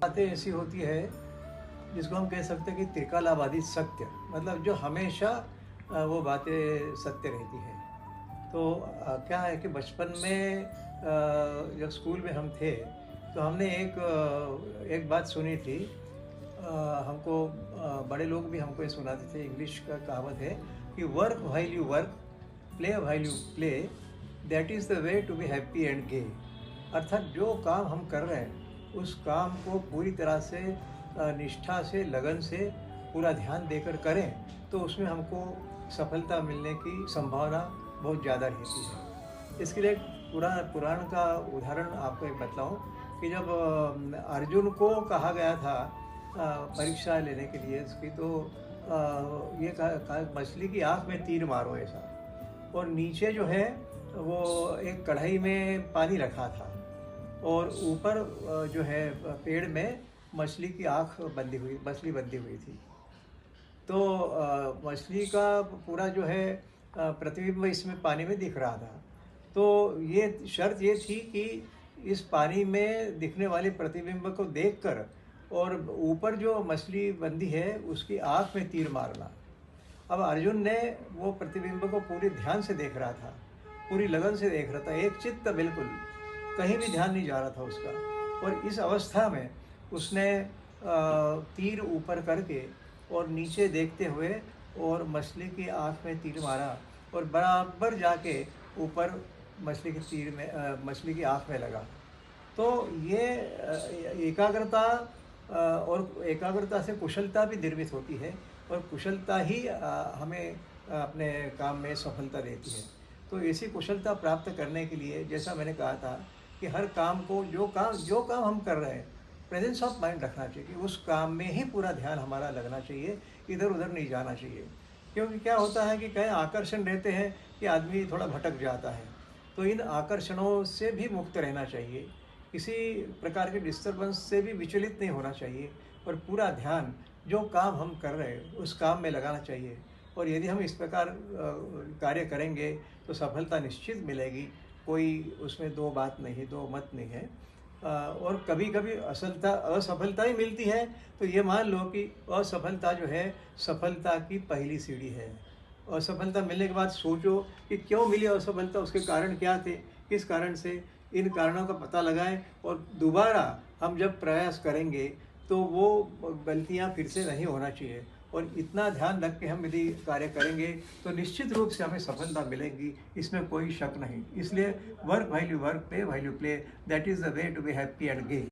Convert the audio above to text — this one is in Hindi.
बातें ऐसी होती है जिसको हम कह सकते हैं कि त्रिकालाबादी सत्य, मतलब जो हमेशा वो बातें सत्य रहती है। तो क्या है कि बचपन में जब स्कूल में हम थे तो हमने एक बात सुनी थी। हमको बड़े लोग भी हमको ये सुनाते थे। इंग्लिश का कहावत है कि work while you work, play while you play, that is the way to be happy and gay. अर्थात जो काम हम कर रहे हैं उस काम को पूरी तरह से निष्ठा से, लगन से, पूरा ध्यान देकर करें तो उसमें हमको सफलता मिलने की संभावना बहुत ज़्यादा रहती है। इसके लिए पुराण का उदाहरण आपको एक बताऊं कि जब अर्जुन को कहा गया था परीक्षा लेने के लिए इसकी, तो ये कहा मछली की आँख में तीर मारो ऐसा, और नीचे जो है वो एक कढ़ाई में पानी रखा था और ऊपर जो है पेड़ में मछली की आँख मछली बंधी हुई थी। तो मछली का पूरा जो है प्रतिबिंब इसमें पानी में दिख रहा था। तो ये शर्त ये थी कि इस पानी में दिखने वाले प्रतिबिंब को देखकर और ऊपर जो मछली बंधी है उसकी आँख में तीर मारना। अब अर्जुन ने वो प्रतिबिंब को पूरे ध्यान से देख रहा था, पूरी लगन से देख रहा था, एक चित्त, बिल्कुल कहीं भी ध्यान नहीं जा रहा था उसका। और इस अवस्था में उसने तीर ऊपर करके और नीचे देखते हुए और मछली की आँख में तीर मारा और बराबर जाके ऊपर मछली की आँख में लगा। तो ये एकाग्रता और एकाग्रता से कुशलता भी निर्मित होती है और कुशलता ही हमें अपने काम में सफलता देती है। तो ऐसी कुशलता प्राप्त करने के लिए, जैसा मैंने कहा था कि हर काम को, जो काम हम कर रहे हैं, प्रेजेंस ऑफ माइंड रखना चाहिए कि उस काम में ही पूरा ध्यान हमारा लगना चाहिए, इधर उधर नहीं जाना चाहिए। क्योंकि क्या होता है कि कई आकर्षण रहते हैं कि आदमी थोड़ा भटक जाता है। तो इन आकर्षणों से भी मुक्त रहना चाहिए, किसी प्रकार के डिस्टर्बेंस से भी विचलित नहीं होना चाहिए और पूरा ध्यान जो काम हम कर रहे हैं उस काम में लगाना चाहिए। और यदि हम इस प्रकार कार्य करेंगे तो सफलता निश्चित मिलेगी, कोई उसमें दो मत नहीं है। और कभी कभी असफलता ही मिलती है, तो ये मान लो कि असफलता जो है सफलता की पहली सीढ़ी है। असफलता मिलने के बाद सोचो कि क्यों मिली असफलता, उसके कारण क्या थे, किस कारण से, इन कारणों का पता लगाएं और दोबारा हम जब प्रयास करेंगे तो वो गलतियां फिर से नहीं होना चाहिए। और इतना ध्यान रख के हम यदि कार्य करेंगे तो निश्चित रूप से हमें सफलता मिलेगी, इसमें कोई शक नहीं। इसलिए work while you work, play while you play, that is the way to be happy and gay.